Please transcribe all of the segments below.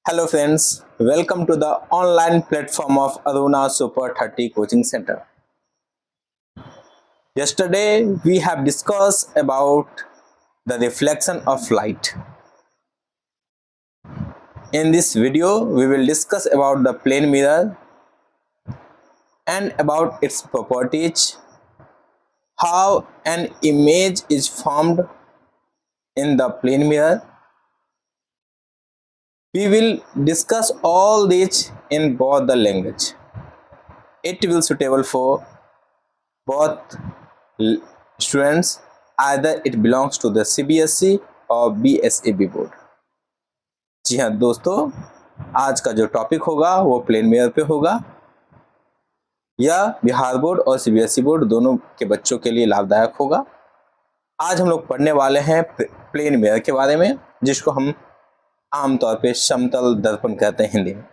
Hello friends, welcome to the online platform of Aruna Super 30 Coaching Center. Yesterday we have discussed about the reflection of light. In this video we will discuss about the plane mirror and about its properties, how an image is formed in the plane mirror. We will discuss all this in both the language. It will suitable for both students, either it belongs to the CBSE और BSEB board. जी हाँ दोस्तों, आज का जो topic होगा वो plane mirror पे होगा। यह बिहार बोर्ड और CBSE बोर्ड दोनों के बच्चों के लिए लाभदायक होगा। आज हम लोग पढ़ने वाले हैं प्लेन मिरर के बारे में, जिसको हम आमतौर पे समतल दर्पण कहते हैं हिंदी में।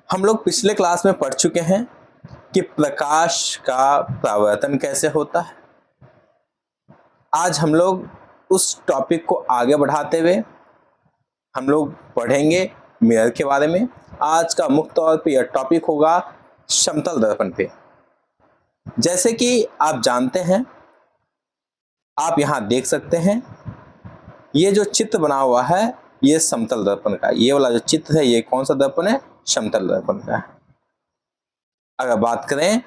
हम लोग पिछले क्लास में पढ़ चुके हैं कि प्रकाश का परावर्तन कैसे होता है। आज हम लोग उस टॉपिक को आगे बढ़ाते हुए हम लोग पढ़ेंगे मिरर के बारे में। आज का मुख्य तौर पे यह टॉपिक होगा समतल दर्पण पे। जैसे कि आप जानते हैं, आप यहाँ देख सकते हैं, ये जो चित्र बना हुआ है ये समतल दर्पण का। ये वाला जो चित्र है ये कौन सा दर्पण है? समतल दर्पण का है। अगर बात करें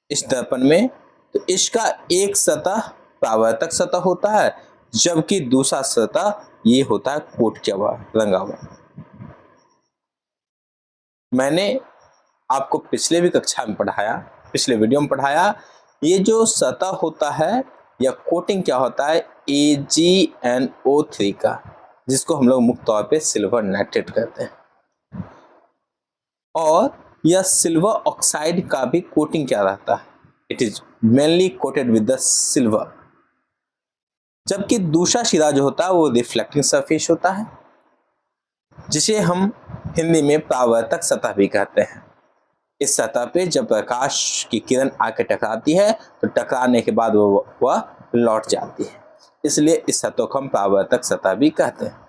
इस दर्पण में, तो इसका एक सतह परावर्तक सतह होता है, जबकि दूसरा सतह ये होता है कोट किया हुआ, रंगा हुआ। मैंने आपको पिछले भी कक्षा में पढ़ाया, पिछले वीडियो में पढ़ाया, ये जो सतह होता है या कोटिंग क्या होता है? AgNO3 का, जिसको हम लोग मुख्य तौर पे सिल्वर नाइट्रेट कहते हैं। और यह सिल्वर ऑक्साइड का भी कोटिंग क्या रहता है? It is mainly coated with the silver. जबकि दूसरा सिरा जो होता है वो रिफ्लेक्टिंग सरफेस होता है, जिसे हम हिंदी में परावर्तक सतह भी कहते हैं। इस सतह पे जब प्रकाश की किरण आके टकराती है तो टकराने के बाद वह लौट जाती है, इसलिए इस सतह को हम परावर्तक सतह भी कहते हैं।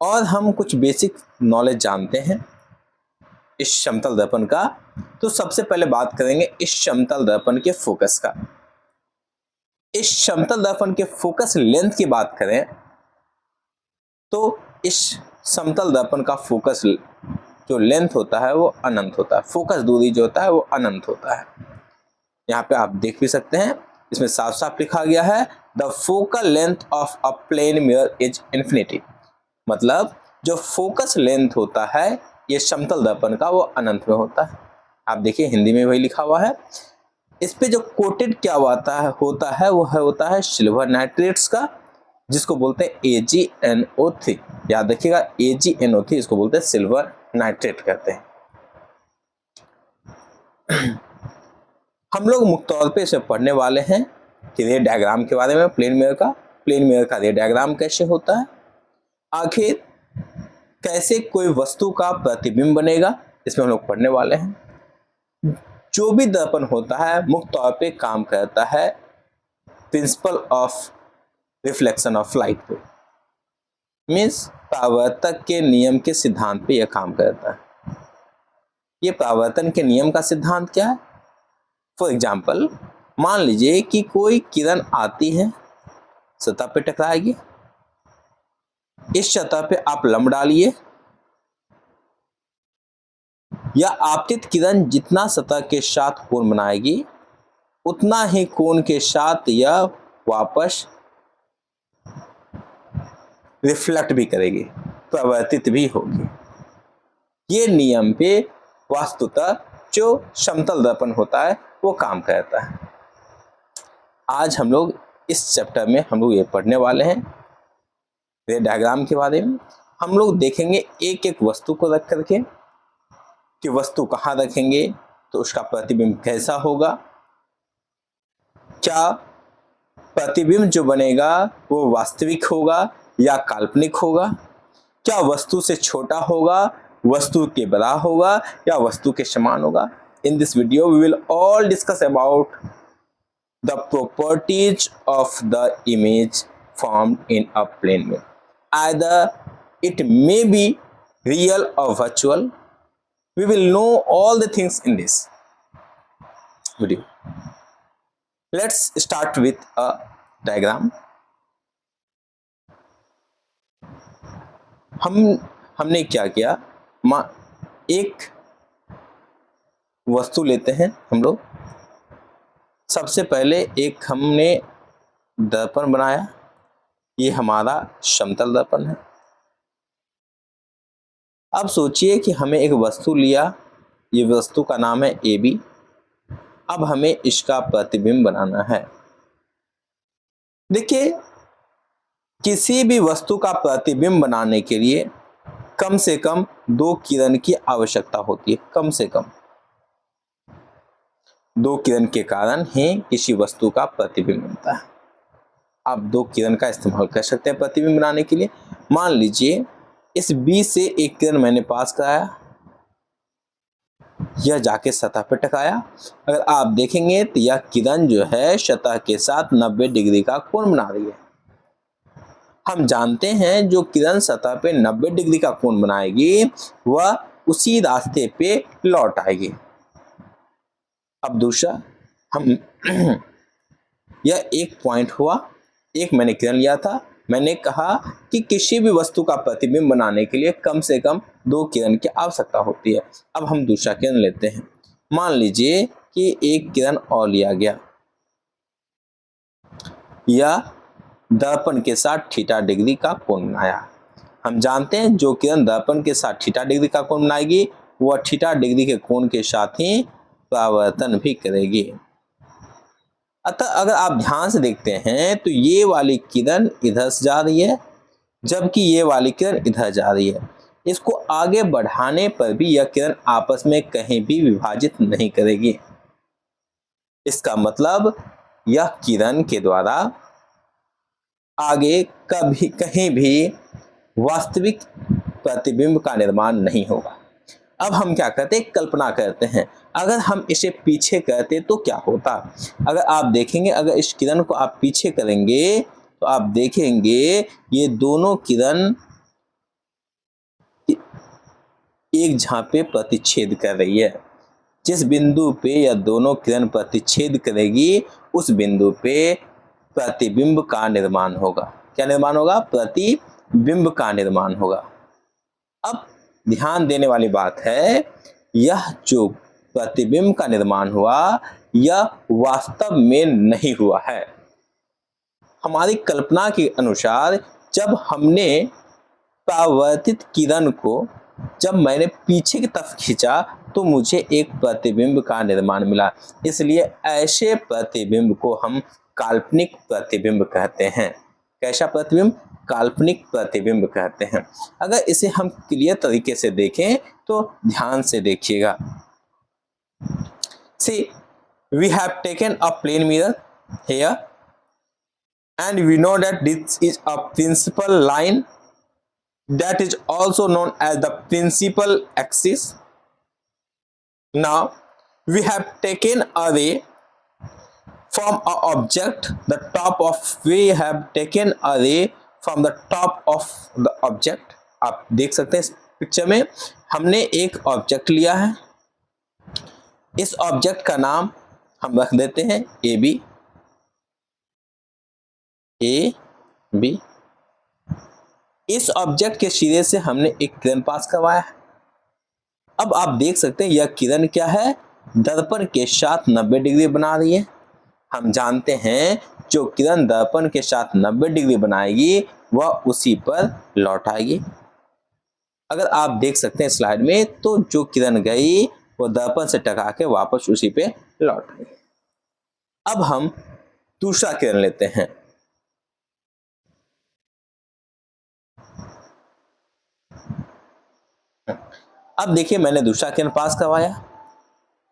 और हम कुछ बेसिक नॉलेज जानते हैं इस समतल दर्पण का। तो सबसे पहले बात करेंगे इस समतल दर्पण के फोकस का। इस समतल दर्पण के फोकस लेंथ की बात करें तो इस समतल दर्पण का फोकस जो लेंथ होता है वो अनंत होता है। फोकस दूरी जो होता है वो अनंत होता है। यहाँ पे आप देख भी सकते हैं, इसमें साफ साफ लिखा गया है the focal length of a plane mirror is infinity. मतलब जो फोकस लेंथ होता है ये समतल दर्पण का वो अनंत में होता है। आप देखिए हिंदी में वही लिखा हुआ है। इस पे जो कोटेड क्या होता है वो होता है सिल्वर नाइट्रेट्स का, जिसको बोलते हैं AgNO3। याद रखिएगा AgNO3, इसको बोलते हैं सिल्वर नाइट्रेट कहते हैं। हम लोग मुख्य तौर पे इसे पढ़ने वाले हैं कि रे डायग्राम के बारे में। प्लेन मिरर का रे डायग्राम कैसे होता है, आखिर कैसे कोई वस्तु का प्रतिबिंब बनेगा, इसमें हम लोग पढ़ने वाले हैं। जो भी दर्पण होता है मुख्य तौर पे काम करता है principle of reflection of light पे, मीन्स परावर्तक के नियम के सिद्धांत पे यह काम करता है। ये परावर्तन के नियम का सिद्धांत क्या है? फॉर एग्जाम्पल, मान लीजिए कि कोई किरण आती है, सतह पे टकराएगी। इस सतह पे आप लंब डालिए, या आपतित किरण जितना सतह के साथ कोण बनाएगी उतना ही कोण के साथ यह वापस रिफ्लेक्ट भी करेगी, परावर्तित भी होगी। ये नियम पे वास्तुतः जो समतल दर्पण होता है वो काम करता है। आज हम लोग इस चैप्टर में हम लोग ये पढ़ने वाले हैं रे डायग्राम के बारे में। हम लोग देखेंगे एक एक वस्तु को रख करके कि वस्तु कहाँ रखेंगे तो उसका प्रतिबिंब कैसा होगा, क्या प्रतिबिंब जो बनेगा वो वास्तविक होगा या काल्पनिक होगा, क्या वस्तु से छोटा होगा, वस्तु के बड़ा होगा या वस्तु के समान होगा। In this video we will all discuss about the properties of the image formed in a plane mirror. either it may be real or virtual. We will know all the things in this video. Let's start with a diagram. हमने क्या किया, एक वस्तु लेते हैं हम लोग। सबसे पहले एक हमने दर्पण बनाया, ये हमारा समतल दर्पण है। अब सोचिए कि हमें एक वस्तु लिया, ये वस्तु का नाम है AB। अब हमें इसका प्रतिबिंब बनाना है। देखिए, किसी भी वस्तु का प्रतिबिंब बनाने के लिए कम से कम 2 किरण की आवश्यकता होती है। कम से कम 2 किरण के कारण ही किसी वस्तु का प्रतिबिंब बनता है। आप 2 किरण का इस्तेमाल कर सकते हैं प्रतिबिंब बनाने के लिए। मान लीजिए इस B से एक किरण मैंने पास कराया, यह जाके सतह पर टकराया। अगर आप देखेंगे तो यह किरण जो है सतह के साथ 90 डिग्री का कोण बना रही है। हम जानते हैं जो किरण सतह पे 90 डिग्री का कोण बनाएगी वह उसी रास्ते पे लौट आएगी। अब दूसरा, हम यह एक पॉइंट हुआ, एक मैंने किरण लिया था। मैंने कहा कि किसी भी वस्तु का प्रतिबिंब बनाने के लिए कम से कम 2 किरण की आवश्यकता होती है। अब हम दूसरा किरण लेते हैं। मान लीजिए कि एक किरण और लिया गया, या दर्पण के साथ थीटा डिग्री का कोण बनाया। हम जानते हैं जो किरण दर्पण के साथ थीटा डिग्री का कोण बनाएगी वह थीटा डिग्री के कोण के साथ ही परावर्तन भी करेगी। अतः अगर आप ध्यान से देखते हैं तो ये वाली किरण इधर से जा रही है, जबकि ये वाली किरण इधर जा रही है। इसको आगे बढ़ाने पर भी यह किरण आपस में कहीं भी विभाजित नहीं करेगी। इसका मतलब यह किरण के द्वारा आगे कभी कहीं भी वास्तविक प्रतिबिंब का निर्माण नहीं होगा। अब हम क्या करते हैं, कल्पना करते हैं अगर हम इसे पीछे करते तो क्या होता। अगर आप देखेंगे, अगर इस किरण को आप पीछे करेंगे तो आप देखेंगे ये दोनों किरण एक जहाँ पे प्रतिच्छेद कर रही है। जिस बिंदु पे यह दोनों किरण प्रतिच्छेद करेगी उस बिंदु पे प्रतिबिंब का निर्माण होगा। क्या निर्माण होगा? प्रतिबिंब का निर्माण होगा। अब ध्यान देने वाली बात है, यह जो प्रतिबिंब का निर्माण हुआ यह वास्तव में नहीं हुआ है। हमारी कल्पना के अनुसार जब हमने परावर्तित किरण को जब मैंने पीछे की तरफ खींचा तो मुझे एक प्रतिबिंब का निर्माण मिला। इसलिए ऐसे प्रतिबिंब को हम काल्पनिक प्रतिबिंब कहते हैं। कैसा प्रतिबिंब? काल्पनिक प्रतिबिंब कहते हैं। अगर इसे हम क्लियर तरीके से देखें तो ध्यान से देखिएगा। See, we have taken a plane mirror here and we know that this is a principal line that is also known as the principal axis. Now we have taken a ray from an object, the top of we have taken a ray from the top of the object. आप देख सकते हैं इस picture में हमने एक object लिया है। इस ऑब्जेक्ट का नाम हम रख देते हैं AB। इस ऑब्जेक्ट के सिरे से हमने एक किरण पास करवाया है। अब आप देख सकते हैं यह किरण क्या है, दर्पण के साथ 90 डिग्री बना रही है। हम जानते हैं जो किरण दर्पण के साथ 90 डिग्री बनाएगी वह उसी पर लौट आएगी। अगर आप देख सकते हैं स्लाइड में तो जो किरण गई वो दर्पण से टकरा के वापस उसी पे लौट आई। अब हम दूसरा किरण लेते हैं। अब देखिए मैंने दूसरा किरण पास करवाया,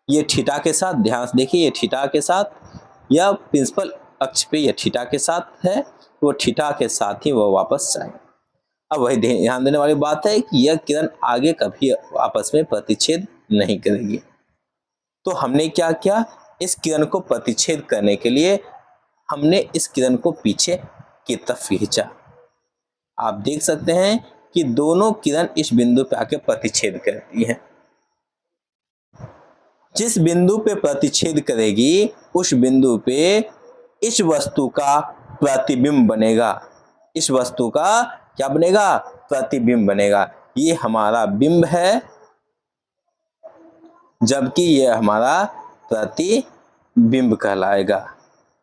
ये थीटा के साथ, ध्यान से देखिए ये थीटा के साथ, या प्रिंसिपल अक्ष पे ये थीटा के साथ है, वो थीटा के साथ ही वो वापस जाए। अब वही ध्यान देने वाली बात है कि यह किरण आगे कभी आपस में प्रतिच्छेद नहीं करेगी। तो हमने क्या किया, इस किरण को प्रतिच्छेद करने के लिए हमने इस किरण को पीछे की तरफ खींचा। आप देख सकते हैं कि दोनों किरण इस बिंदु पे आके प्रतिच्छेद करती हैं। जिस बिंदु पे प्रतिच्छेद करेगी उस बिंदु पे इस वस्तु का प्रतिबिंब बनेगा। इस वस्तु का क्या बनेगा? प्रतिबिंब बनेगा। ये हमारा बिंब है, जबकि ये हमारा प्रतिबिंब कहलाएगा।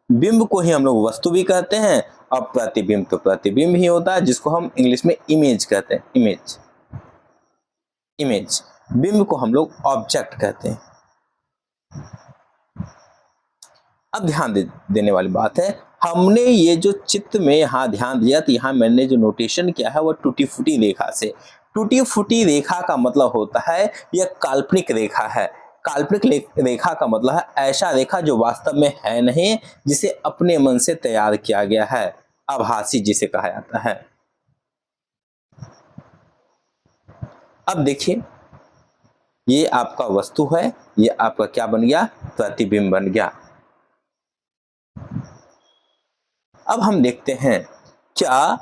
बिंब को ही हम लोग वस्तु भी कहते हैं और प्रतिबिंब तो प्रतिबिंब ही होता है, जिसको हम इंग्लिश में इमेज कहते हैं। इमेज। बिंब को हम लोग ऑब्जेक्ट कहते हैं। अब ध्यान देने वाली बात है, हमने ये जो चित्र में यहाँ ध्यान दिया तो यहाँ मैंने जो नोटेशन किया है वो टूटी फूटी रेखा से। टूटी फूटी रेखा का मतलब होता है यह काल्पनिक रेखा है। काल्पनिक रेखा का मतलब है ऐसा रेखा जो वास्तव में है नहीं, जिसे अपने मन से तैयार किया गया है, आभासी जिसे कहा जाता है। अब देखिए, ये आपका वस्तु है, ये आपका क्या बन गया? प्रतिबिंब बन गया। अब हम देखते हैं, क्या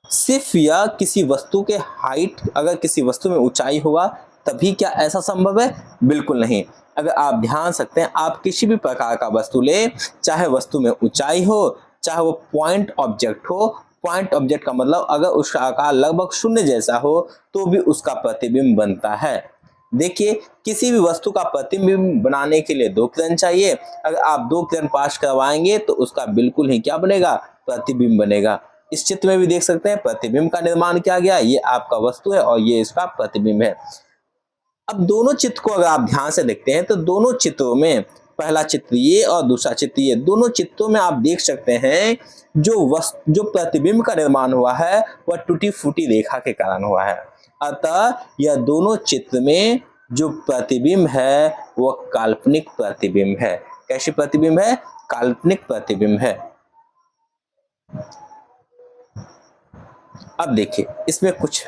सिर्फ या किसी वस्तु के हाइट, अगर किसी वस्तु में ऊंचाई होगा तभी क्या ऐसा संभव है? बिल्कुल नहीं। अगर आप ध्यान सकते हैं, आप किसी भी प्रकार का वस्तु ले, चाहे वस्तु में ऊंचाई हो, चाहे वो पॉइंट ऑब्जेक्ट हो। पॉइंट ऑब्जेक्ट का मतलब अगर उसका आकार लगभग शून्य जैसा हो तो भी उसका प्रतिबिंब बनता है। देखिए, किसी भी वस्तु का प्रतिबिंब बनाने के लिए दो किरण चाहिए। अगर आप दो किरण पास करवाएंगे तो उसका बिल्कुल ही क्या बनेगा? प्रतिबिंब बनेगा। इस चित्र में भी देख सकते हैं प्रतिबिंब का निर्माण किया गया। ये आपका वस्तु है और ये इसका प्रतिबिंब है। अब दोनों चित्र को अगर आप ध्यान से देखते हैं तो दोनों चित्रों में, पहला चित्र ये और दूसरा चित्र ये, दोनों चित्रों में आप देख सकते हैं जो प्रतिबिंब का निर्माण हुआ है वह टूटी फूटी रेखा के कारण हुआ है। अतः यह दोनों चित्र में जो प्रतिबिंब है वह काल्पनिक प्रतिबिंब है। कैसी प्रतिबिंब है? काल्पनिक प्रतिबिंब है। अब देखिए, इसमें कुछ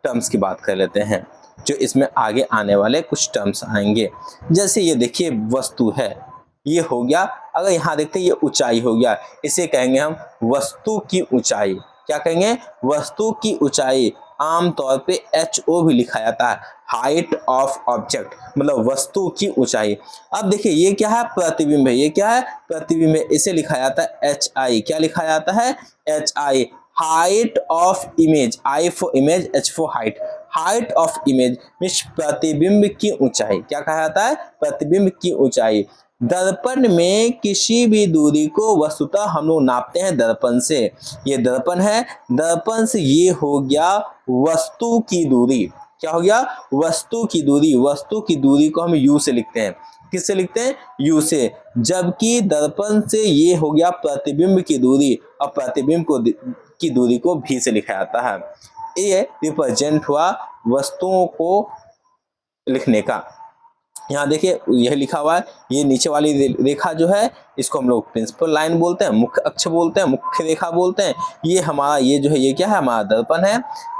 टर्म्स की बात कर लेते हैं, जो इसमें आगे आने वाले कुछ टर्म्स आएंगे। जैसे ये देखिए, वस्तु है, ये हो गया। अगर यहाँ देखते हैं, ये ऊंचाई हो गया, इसे कहेंगे हम वस्तु की ऊंचाई। क्या कहेंगे? वस्तु की ऊंचाई। आमतौर पे HO भी लिखा जाता है, हाइट ऑफ ऑब्जेक्ट, मतलब वस्तु की ऊंचाई। अब देखिए, ये क्या है? प्रतिबिंब है। ये क्या है? प्रतिबिंब है। इसे लिखा जाता है HI। क्या लिखा जाता है? HI, height of image. I for image, H for height. Height of image means प्रतिबिंब की ऊंचाई। क्या कहा जाता है? प्रतिबिंब की ऊंचाई। दर्पण में किसी भी दूरी को वस्तुतः हम लोग नापते हैं दर्पण से। ये दर्पण है, दर्पण से ये हो गया वस्तु की दूरी। क्या हो गया? वस्तु की दूरी। वस्तु की दूरी को हम U से लिखते हैं। किससे लिखते हैं? U से। जबकि दर्पण से ये हो गया प्रतिबिंब की दूरी, और प्रतिबिंब की दूरी को V से लिखा जाता है। ये रिप्रेजेंट हुआ वस्तुओं को लिखने का। यहाँ देखिए, यह लिखा हुआ है। ये नीचे वाली रेखा जो है, इसको हम लोग प्रिंसिपल लाइन बोलते हैं, मुख्य अक्ष बोलते हैं, मुख्य रेखा बोलते हैं। ये हमारा, ये जो है, ये क्या है? हमारा दर्पण है।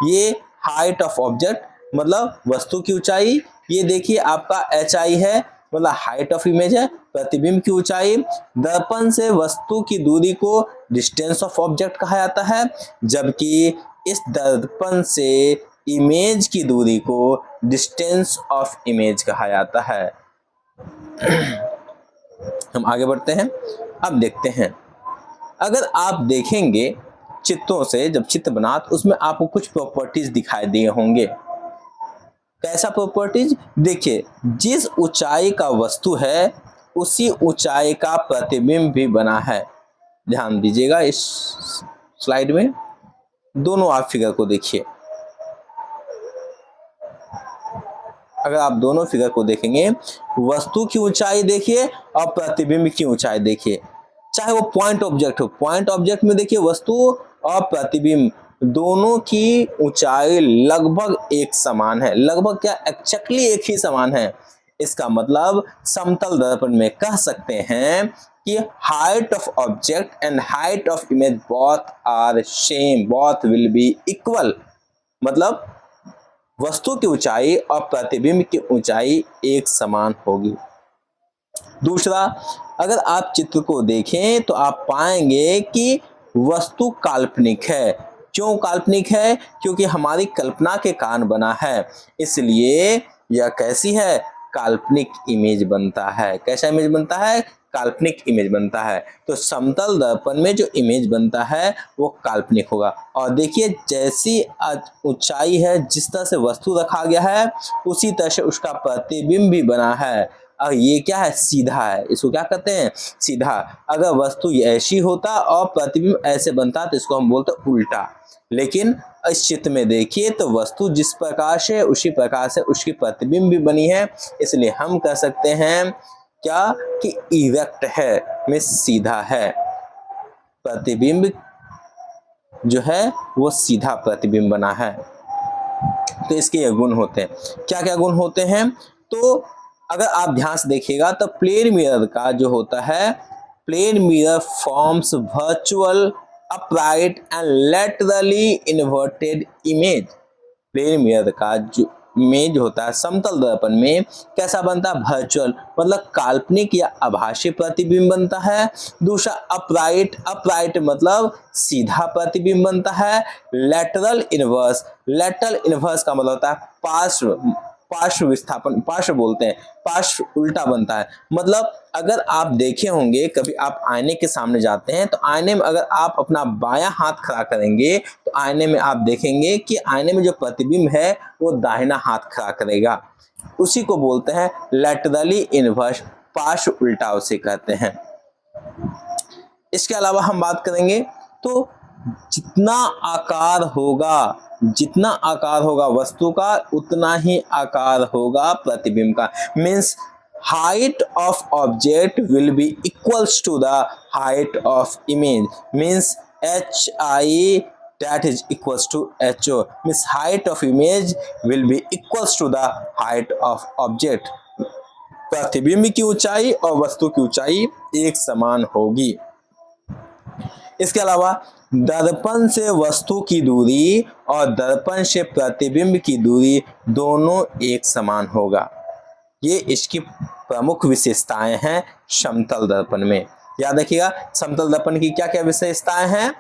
ये हाइट ऑफ ऑब्जेक्ट मतलब वस्तु की ऊंचाई। ये देखिए आपका HI है, मतलब हाइट ऑफ इमेज है, प्रतिबिंब की ऊंचाई। दर्पण से वस्तु की दूरी को डिस्टेंस ऑफ ऑब्जेक्ट कहा जाता है, जबकि इस दर्पण से इमेज की दूरी को डिस्टेंस ऑफ इमेज कहा जाता है। हम आगे बढ़ते हैं। अब देखते हैं, अगर आप देखेंगे चित्रों से, जब चित्र बना तो उसमें आपको कुछ प्रॉपर्टीज दिखाई दिए होंगे। कैसा प्रॉपर्टीज? देखिए, जिस ऊंचाई का वस्तु है उसी ऊंचाई का प्रतिबिंब भी बना है। ध्यान दीजिएगा, इस स्लाइड में दोनों आप फिगर को देखिए। अगर आप दोनों फिगर को देखेंगे, वस्तु की ऊंचाई देखिए और प्रतिबिंब की ऊंचाई देखिए, चाहे वो पॉइंट ऑब्जेक्ट हो। पॉइंट ऑब्जेक्ट में देखिए वस्तु और प्रतिबिंब दोनों की ऊंचाई लगभग एक समान है। लगभग क्या, एक्जैक्टली एक ही समान है। इसका मतलब समतल दर्पण में कह सकते हैं कि height of object and height of image both are same, both will be equal. मतलब वस्तु की ऊंचाई और प्रतिबिंब की ऊंचाई एक समान होगी। दूसरा, अगर आप चित्र को देखें तो आप पाएंगे कि वस्तु काल्पनिक है। क्यों काल्पनिक है? क्योंकि हमारी कल्पना के कारण बना है, इसलिए यह कैसी है? काल्पनिक इमेज बनता है। कैसा इमेज बनता है? काल्पनिक इमेज बनता है। तो समतल दर्पण में जो इमेज बनता है वो काल्पनिक होगा। और देखिए जैसी ऊंचाई है, जिस तरह से वस्तु रखा गया है उसी तरह से उसका प्रतिबिंब भी बना है। और ये क्या है? सीधा है। इसको क्या कहते हैं? सीधा। अगर वस्तु ऐसी होता और प्रतिबिंब ऐसे बनता तो इसको हम बोलते उल्टा। लेकिन इस चित्र में देखिए तो वस्तु जिस प्रकार से उसी प्रकार से उसकी प्रतिबिंब भी बनी है, इसलिए हम कह सकते हैं क्या कि इरेक्ट है, में सीधा है। प्रतिबिंब जो है वो सीधा प्रतिबिंब बना है। तो इसके ये गुण होते हैं। क्या क्या गुण होते हैं? तो अगर आप ध्यान से देखिएगा तो प्लेन मिरर का जो होता है, plane mirror forms virtual upright and laterally inverted image. Plane mirror का जो इमेज होता है समतल दर्पण में कैसा बनता है? वर्चुअल मतलब काल्पनिक या आभासी प्रतिबिंब बनता है। दूसरा अपराइट, अपराइट मतलब सीधा प्रतिबिंब बनता है। लैटरल इनवर्स, लैटरल इनवर्स का मतलब होता है पार्श्व, पार्श्व विस्थापन, पार्श्व बोलते हैं, पार्श्व उल्टा बनता है। मतलब अगर आप देखे होंगे कभी आप आईने के सामने जाते हैं तो आईने में अगर आप अपना बायां हाथ खड़ा करेंगे तो आईने में आप देखेंगे कि आईने में जो प्रतिबिंब है वो दाहिना हाथ खड़ा करेगा। उसी को बोलते हैं लैटरली इनवर्स, पार्श्व उल्टा उसे कहते हैं। इसके अलावा हम बात करेंगे तो जितना आकार होगा, जितना आकार होगा वस्तु का उतना ही आकार होगा प्रतिबिंब का। Means height of object will be equals to the height of image, means HI that is equals to HO, means height of image will be equals to the height of object। प्रतिबिंब की ऊंचाई और वस्तु की ऊंचाई एक समान होगी। इसके अलावा दर्पण से वस्तु की दूरी और दर्पण से प्रतिबिंब की दूरी दोनों एक समान होगा। ये इसकी प्रमुख विशेषताएं हैं समतल दर्पण में। याद रखिएगा समतल दर्पण की क्या क्या विशेषताएं हैं?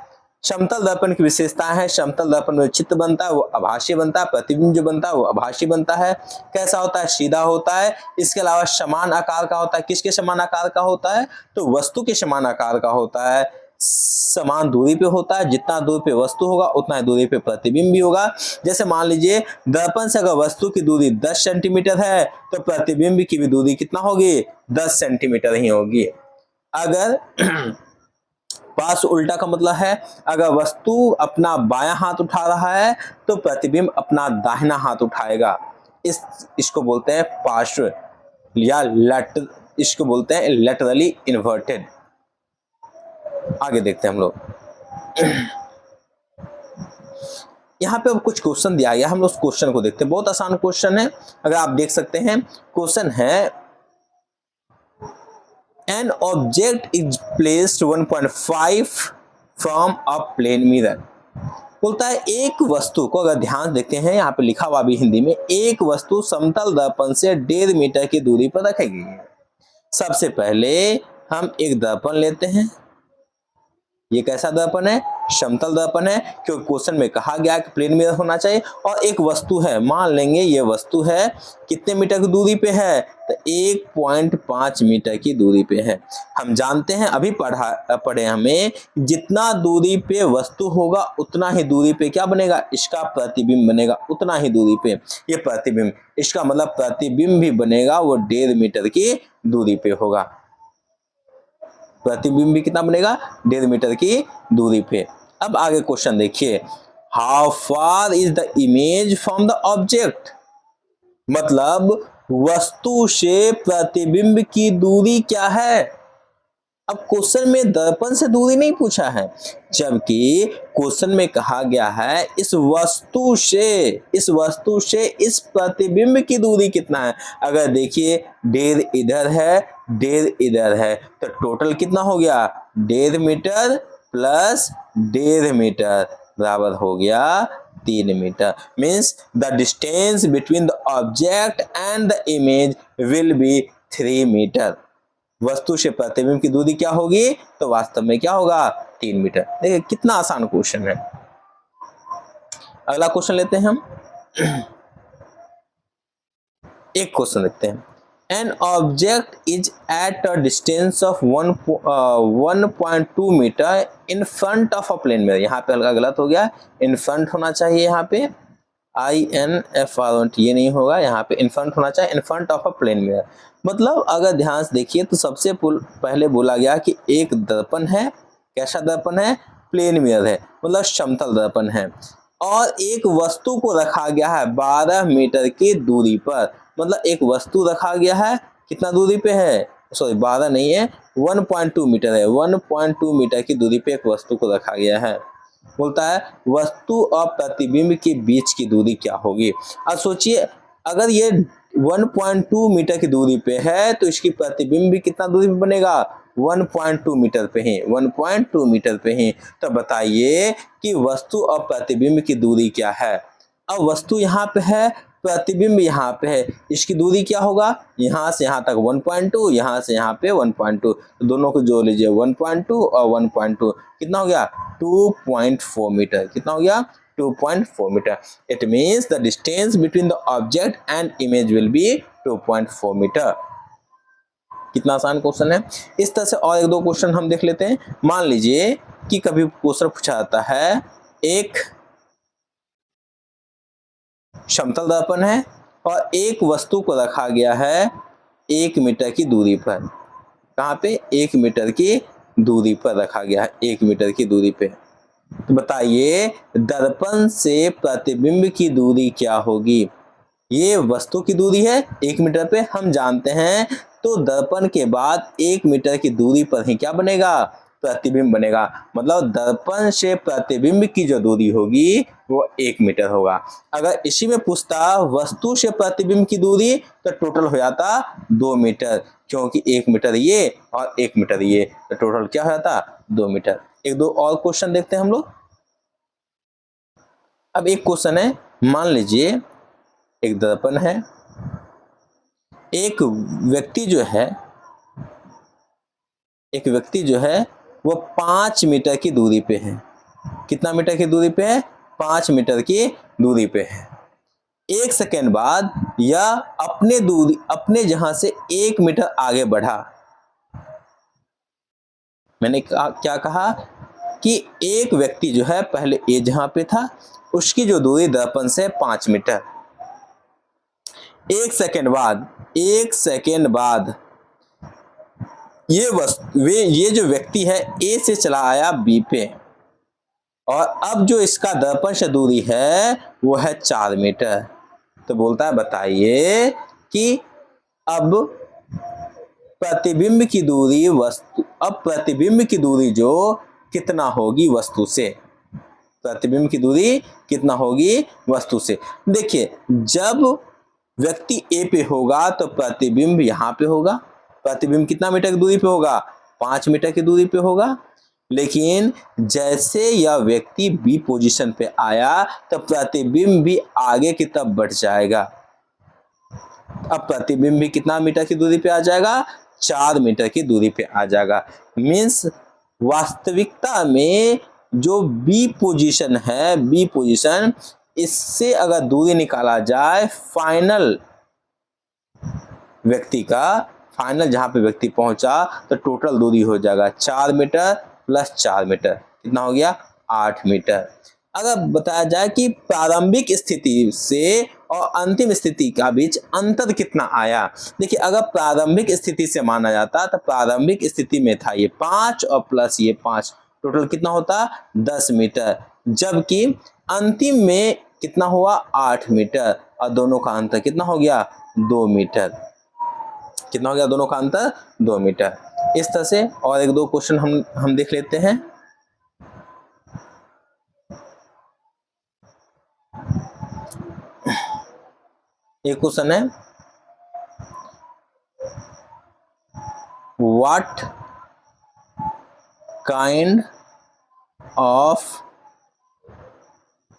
समतल दर्पण की विशेषताएं हैं, समतल दर्पण में चित्र बनता है वो आभासी बनता है, प्रतिबिंब जो बनता है वो आभासी बनता है। कैसा होता है? सीधा होता है। इसके अलावा समान आकार का होता है। किसके समान आकार का होता है? तो वस्तु के समान आकार का होता है। समान दूरी पे होता है, जितना दूरी पे वस्तु होगा उतना ही दूरी पे प्रतिबिंब भी होगा। जैसे मान लीजिए दर्पण से अगर वस्तु की दूरी 10 सेंटीमीटर है तो प्रतिबिंब की भी दूरी कितना होगी? 10 सेंटीमीटर ही होगी। अगर पार्श्व उल्टा का मतलब है अगर वस्तु अपना बायां हाथ उठा रहा है तो प्रतिबिंब अपना दाहिना हाथ उठाएगा। इसको बोलते हैं पार्श्व या इसको बोलते हैं लैटरली इन्वर्टेड। आगे देखते हैं हम लोग। यहाँ पे अब कुछ क्वेश्चन दिया गया, हम लोग उस क्वेश्चन को देखते हैं। बहुत आसान क्वेश्चन है, अगर आप देख सकते हैं। क्वेश्चन है an object is placed 1.5 from a plane mirror. बोलता है एक वस्तु को, अगर ध्यान देखते हैं यहाँ पे लिखा हुआ भी हिंदी में, एक वस्तु समतल दर्पण से 1.5 मीटर की दूरी पर रखी गई है। सबसे पहले हम एक दर्पण लेते हैं। ये कैसा दर्पण है? समतल दर्पण है, क्योंकि क्वेश्चन में कहा गया कि प्लेन मिरर होना चाहिए। और एक वस्तु है, मान लेंगे ये वस्तु है, कितने मीटर की दूरी पे है? तो 1.5 मीटर की दूरी पे है। हम जानते हैं, अभी पढ़े हमें, जितना दूरी पे वस्तु होगा उतना ही दूरी पे क्या बनेगा? इसका प्रतिबिंब बनेगा। उतना ही दूरी पे ये प्रतिबिंब, इसका मतलब प्रतिबिंब भी बनेगा वो 1.5 मीटर की दूरी पे होगा। प्रतिबिंब भी कितना बनेगा? 1.5 मीटर की दूरी पे। अब आगे क्वेश्चन देखिए, how far is the image from the object, मतलब वस्तु से प्रतिबिंब की दूरी क्या है। अब क्वेश्चन में दर्पण से दूरी नहीं पूछा है, जबकि क्वेश्चन में कहा गया है इस वस्तु से इस प्रतिबिंब की दूरी कितना है। अगर देखिए 1.5 इधर है, 1.5 इधर है, तो टोटल कितना हो गया? 1.5 मीटर प्लस 1.5 मीटर बराबर हो गया 3 metre. Means the distance between the object and the image will be 3 metre. वस्तु से प्रतिबिंब की दूरी क्या होगी? तो वास्तव में क्या होगा? 3 मीटर। देखिए कितना आसान क्वेश्चन है। अगला क्वेश्चन लेते हैं हम। एक क्वेश्चन देखते हैं। An object is at a distance of 1.2 metre in front of a plane mirror. यहाँ पे हल्का गलत हो गया, इन फ्रंट होना चाहिए, यहाँ पे INFR ये नहीं होगा, यहाँ पे इन फ्रंट होना चाहिए, in front of a plane mirror. मतलब अगर ध्यान से देखिए तो सबसे पहले बोला गया कि एक दर्पण है, कैसा दर्पण है, प्लेन मिरर है, मतलब समतल दर्पण है, और एक वस्तु को रखा गया है 12 मीटर की दूरी पर। मतलब एक वस्तु रखा गया है, कितना दूरी पे है, सॉरी 12 नहीं है, 1.2 मीटर है, 1.2 मीटर की दूरी पे एक वस्तु को रखा गया है। बोलता है वस्तु और प्रतिबिंब के बीच की दूरी क्या होगी। अब सोचिए अगर ये 1.2 मीटर की दूरी पे है तो इसकी प्रतिबिंब भी कितना दूरी पे बनेगा, 1.2 मीटर पे ही, 1.2 मीटर पे ही। तो बताइए कि वस्तु और प्रतिबिंब की दूरी क्या है। अब वस्तु यहाँ पे है, प्रतिबिंब यहाँ पे है, इसकी दूरी क्या होगा, यहाँ से यहाँ तक 1.2, यहाँ से यहाँ पे 1.2, तो दोनों को जोड़ लीजिए, 1.2 और 1.2 कितना हो गया, 2.4 मीटर। कितना हो गया, 2.4 metre. It means the distance between the object and image will be 2.4 metre. कितना आसान क्वेश्चन है। इस तरह से और एक दो क्वेश्चन हम देख लेते हैं। मान लीजिए कि कभी क्वेश्चन पूछा जाता है, एक समतल दर्पण है और एक वस्तु को रखा गया है 1 मीटर की दूरी पर। कहाँ पे, 1 मीटर की दूरी पर रखा गया है, 1 मीटर की दूरी पे। तो बताइए दर्पण से प्रतिबिंब की दूरी क्या होगी। ये वस्तु की दूरी है 1 मीटर पे, हम जानते हैं, तो दर्पण के बाद 1 मीटर की दूरी पर ही क्या बनेगा, प्रतिबिंब बनेगा। मतलब दर्पण से प्रतिबिंब की जो दूरी होगी वो 1 मीटर होगा। अगर इसी में पूछता वस्तु से प्रतिबिंब की दूरी तो टोटल हो जाता 2 मीटर, क्योंकि 1 मीटर ये और 1 मीटर ये, तो टोटल क्या हो जाता, 2 मीटर। एक दो और क्वेश्चन देखते हैं हम लोग। अब एक क्वेश्चन है, मान लीजिए एक दर्पण है, एक व्यक्ति जो है, एक व्यक्ति जो है वो 5 मीटर की दूरी पे है। कितना मीटर की दूरी पे है, 5 मीटर की दूरी पे है। 1 सेकेंड बाद यह अपने जहां से 1 मीटर आगे बढ़ा। मैंने क्या कहा कि एक व्यक्ति जो है पहले ए जहां पे था उसकी जो दूरी दर्पण से 5 मीटर, 1 सेकेंड बाद, 1 सेकेंड बाद ये जो व्यक्ति है ए से चला आया बी पे, और अब जो इसका दर्पण से दूरी है वो है 4 मीटर। तो बोलता है बताइए कि अब प्रतिबिंब की दूरी अब प्रतिबिंब की दूरी जो कितना होगी वस्तु से, प्रतिबिंब की दूरी कितना होगी वस्तु से। देखिए जब व्यक्ति ए पे होगा तो प्रतिबिंब यहाँ पे होगा, प्रतिबिंब कितना मीटर की दूरी पे होगा, 5 मीटर की दूरी पे होगा। लेकिन जैसे यह व्यक्ति बी पोजीशन पे आया तो प्रतिबिंब भी आगे की तरफ बढ़ जाएगा। अब प्रतिबिंब भी कितना मीटर की दूरी पे आ जाएगा, 4 मीटर की दूरी पे आ जाएगा। मीन्स वास्तविकता में जो बी पोजीशन है, बी पोजीशन, इससे अगर दूरी निकाला जाए फाइनल व्यक्ति का, फाइनल जहां पे व्यक्ति पहुंचा, तो टोटल दूरी हो जाएगा 4 मीटर प्लस 4 मीटर, कितना हो गया, 8 मीटर। अगर बताया जाए कि प्रारंभिक स्थिति से और अंतिम स्थिति का बीच अंतर कितना आया, देखिए अगर प्रारंभिक स्थिति से माना जाता तो प्रारंभिक स्थिति में था ये 5 और प्लस ये 5, टोटल कितना होता, 10 मीटर, जबकि अंतिम में कितना हुआ, 8 मीटर, और दोनों का अंतर कितना हो गया, 2 मीटर। कितना हो गया दोनों का अंतर, 2 मीटर। इस तरह से और एक दो क्वेश्चन हम देख लेते हैं। एक क्वेश्चन है, what kind of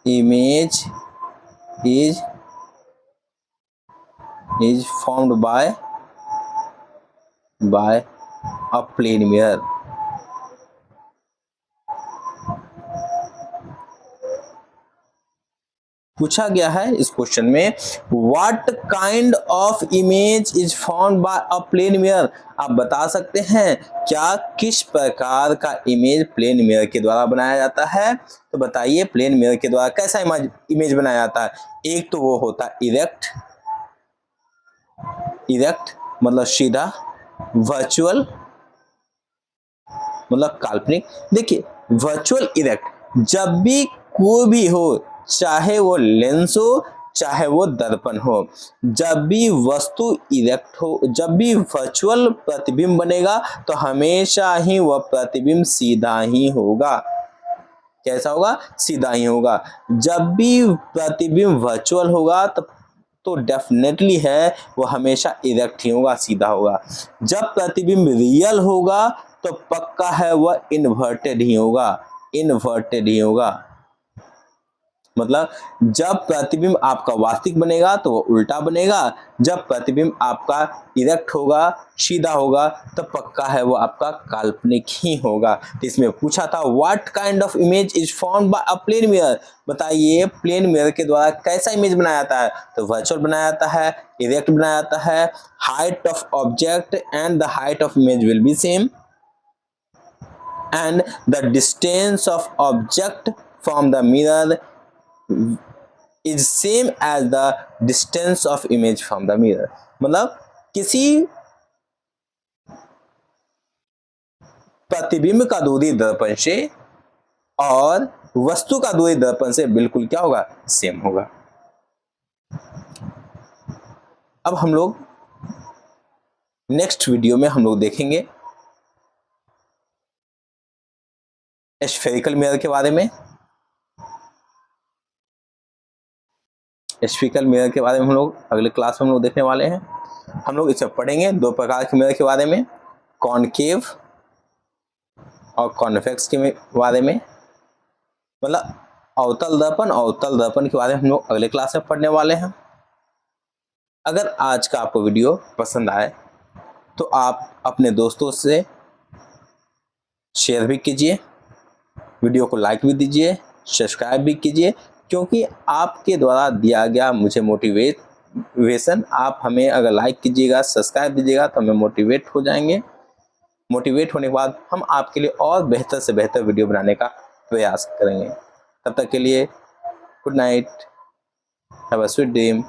image is formed by a plane mirror. पूछा गया है इस क्वेश्चन में, what kind of image is found by a plane mirror. आप बता सकते हैं क्या किस प्रकार का इमेज प्लेन मिरर के द्वारा बनाया जाता है। तो बताइए प्लेन मिरर के द्वारा कैसा इमेज बनाया जाता है। एक तो वो होता है इरेक्ट, इरेक्ट मतलब सीधा, वर्चुअल मतलब काल्पनिक। देखिए वर्चुअल इरेक्ट जब भी कोई भी हो, चाहे वो लेंस हो चाहे वो दर्पण हो, जब भी वस्तु इरेक्ट हो, जब भी वर्चुअल प्रतिबिंब बनेगा तो हमेशा ही वह प्रतिबिंब सीधा ही होगा। कैसा होगा? सीधा ही होगा। जब भी प्रतिबिंब वर्चुअल होगा तो डेफिनेटली है वो हमेशा इरेक्ट ही होगा, सीधा होगा। जब प्रतिबिंब रियल होगा तो पक्का है वह इन्वर्टेड ही होगा, इन्वर्टेड ही होगा। मतलब जब प्रतिबिंब आपका वास्तविक बनेगा तो वो उल्टा बनेगा, जब प्रतिबिंब आपका इरेक्ट होगा, सीधा होगा, तो पक्का है वो आपका काल्पनिक ही होगा। तो इसमें पूछा था what kind of image is formed by a plane mirror. बताइए प्लेन मिरर के द्वारा कैसा इमेज बनाया जाता है। तो वर्चुअल बनाया जाता है, इरेक्ट बनाया जाता है, height of object and the height of image will B same, and the distance of object from the mirror is same as the distance of image from the mirror। मतलब किसी प्रतिबिंब का दूरी दर्पण से और वस्तु का दूरी दर्पण से बिल्कुल क्या होगा? सेम होगा। अब हम लोग नेक्स्ट वीडियो में हम लोग देखेंगे स्फेरिकल मिरर के बारे में। स्फेरिकल मिरर के बारे में हम लोग अगले क्लास में हम लोग देखने वाले हैं। हम लोग इसे पढ़ेंगे दो प्रकार के मिरर के बारे में, कॉनकेव और कॉन्वेक्स के बारे में। मतलब अवतल दर्पण के बारे में हम लोग अगले क्लास में पढ़ने वाले हैं। अगर आज का आपको वीडियो पसंद आए तो आप अपने दोस्तों से शेयर भी कीजिए, वीडियो को लाइक भी दीजिए, सब्सक्राइब भी कीजिए, क्योंकि आपके द्वारा दिया गया मुझे मोटिवेशन, आप हमें अगर लाइक कीजिएगा, सब्सक्राइब दीजिएगा तो हमें मोटिवेट हो जाएंगे। मोटिवेट होने के बाद हम आपके लिए और बेहतर से बेहतर वीडियो बनाने का प्रयास करेंगे। तब तक के लिए good night, have a sweet dream.